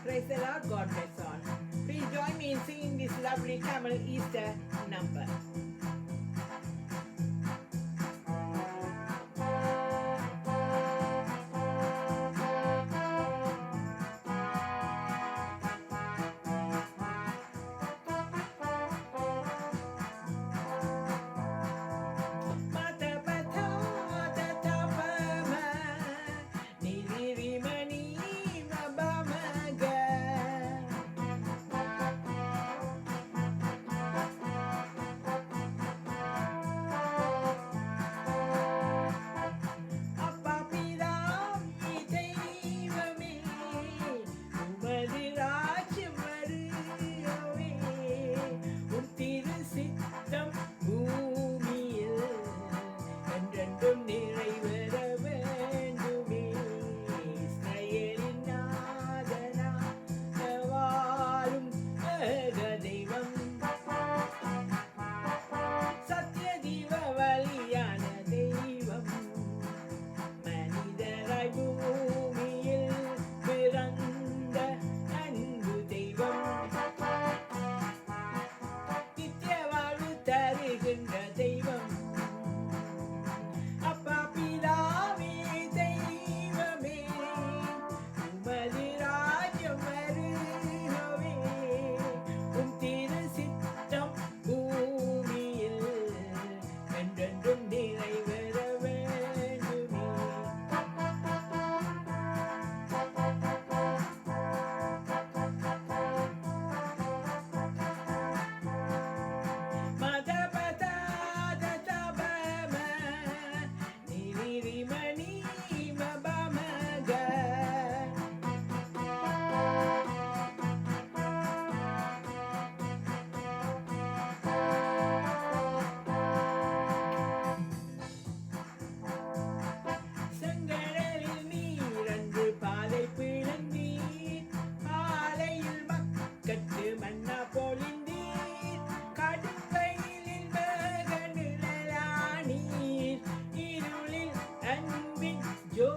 Praise the Lord, God bless all. Please join me in singing this lovely Tamil Easter number. நிறைவேற வேண்டுமே இஸ்ரவேலின் நாதனா வாழும் ஏக தெய்வம் சத்திய ஜீவ வழியான தெய்வம் மனிதராய் பூமியில் பிறந்த அன்பு தெய்வம் நித்திய வாழ்வு தருகின்ற தெய்வம் நிறைவேற வேண்டுமே மதபதாத தபம நிரிமணி மபமக பாலை பிளந்தீர் ஆலையில் மக்கட்டு மன்னா பொழிந்தீர் கடுப்பையில் மேக நிழலானீர் இருளில் அன்பின் ஜோ